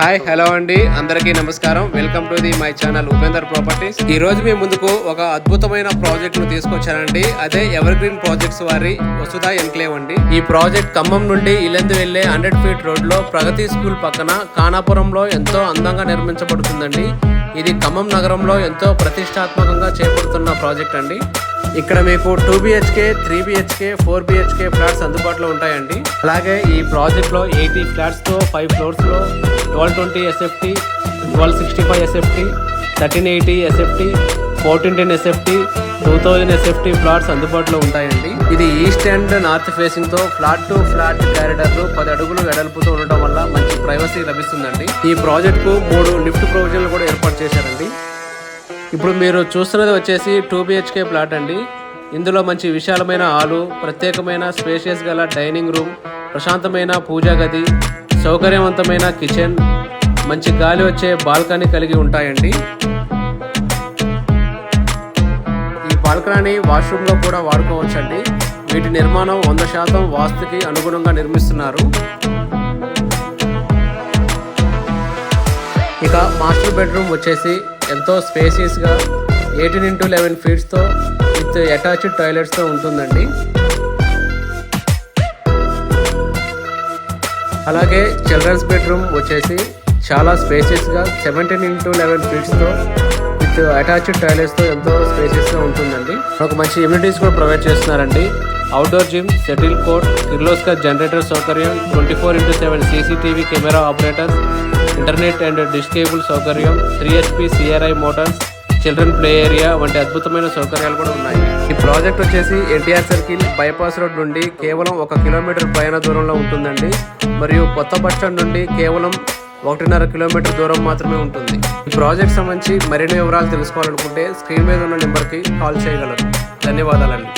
Hi hello అండి, అందరికీ నమస్కారం. Welcome to the my channel Upender properties. ఈ రోజు మీ ముందుకు ఒక అద్భుతమైన ప్రాజెక్ట్ ను తీసుకొచ్చానండి. అదే ఎవర్ గ్రీన్ ప్రాజెక్ట్స్ వారి వసుధ ఎన్క్లేవ్ అండి. ఈ ప్రాజెక్ట్ ఖమ్మం నుండి ఇల్లెందు వెళ్లే 100 ఫీట్ రోడ్ లో ప్రగతి స్కూల్ పక్కన కానాపురంలో ఎంతో అందంగా నిర్మించబడుతుందండి. ఇది ఖమ్మం నగరంలో ఎంతో ప్రతిష్టాత్మకంగా చేపడుతున్న ప్రాజెక్ట్ అండి. ఇక్కడ మీకు 2 BHK, 3 BHK, 4 BHK ఫ్లాట్స్ అందుబాటులో ఉంటాయండి. అలాగే ఈ ప్రాజెక్ట్ లో 80 ఫ్లాట్స్ తో 5 ఫ్లోర్స్ లో 1220 SFT, 1265 SFT, 1380 SFT, 1410 SFT, 2000 SFT flats అందుబాటులో ఉంటాయండి. ఇది ఈస్ట్ అండ్ నార్త్ ఫేసింగ్ తో ఫ్లాట్ టు ఫ్లాట్ కారిడార్లు 10 అడుగులు వెడల్పుతో ఉండటం వల్ల మంచి ప్రైవసీ లభిస్తుందండి. ఈ ప్రాజెక్ట్ కు 3 లిఫ్ట్ ప్రొవిజన్లు కూడా ఏర్పాటు చేశారండి. ఇప్పుడు మీరు చూస్తున్నది వచ్చేసి 2 BHK ప్లాట్ అండి. ఇందులో మంచి విశాలమైన హాలు, ప్రత్యేకమైన స్పేషియస్ గల డైనింగ్ రూమ్, ప్రశాంతమైన పూజా గది, సౌకర్యవంతమైన కిచెన్, మంచి గాలి వచ్చే బాల్కనీ కలిగి ఉంటాయండి. ఈ బాల్కనీ వాష్రూమ్లో కూడా వాడుకోవచ్చండి. వీటి నిర్మాణం 100% వాస్తుకి అనుగుణంగా నిర్మిస్తున్నారు. ఇక మాస్టర్ బెడ్రూమ్ వచ్చేసి ఎంతో స్పేసియస్గా 18x11 ఫీట్స్తో విత్ అటాచ్డ్ టాయిలెట్స్తో ఉంటుందండి. అలాగే చిల్డ్రన్స్ బెడ్రూమ్ వచ్చేసి చాలా స్పేసియస్గా 17x11 ఫీట్స్తో విత్ అటాచ్డ్ టాయిలెట్స్తో ఎంతో స్పేసియస్గా ఉంటుందండి. ఒక మంచి ఇమ్యూనిటీస్ కూడా ప్రొవైడ్ చేస్తున్నారండి. Outdoor gym, shuttle court, Kirloskar generator సౌకర్యం, 24x7 CCTV camera operators, internet and dish cable సౌకర్యం, 3HP CRI Motors, children play area వంటి అద్భుతమైన సౌకర్యాలు కూడా ఉన్నాయి. ఈ ప్రాజెక్ట్ వచ్చేసి ఎన్టీఆర్ సర్కిల్ బైపాస్ రోడ్ నుండి కేవలం 1 కిలోమీటర్ ప్రయాణ దూరంలో ఉంటుందండి. మరియు కొత్త బస్టాండ్ నుండి కేవలం 1.5 కిలోమీటర్ దూరం మాత్రమే ఉంటుంది. ఈ ప్రాజెక్ట్ సంబంధించి మరిన్ని వివరాలు తెలుసుకోవాలనుకుంటే స్క్రీన్ మీద ఉన్న నెంబర్కి కాల్ చేయగలరు. ధన్యవాదాలండి.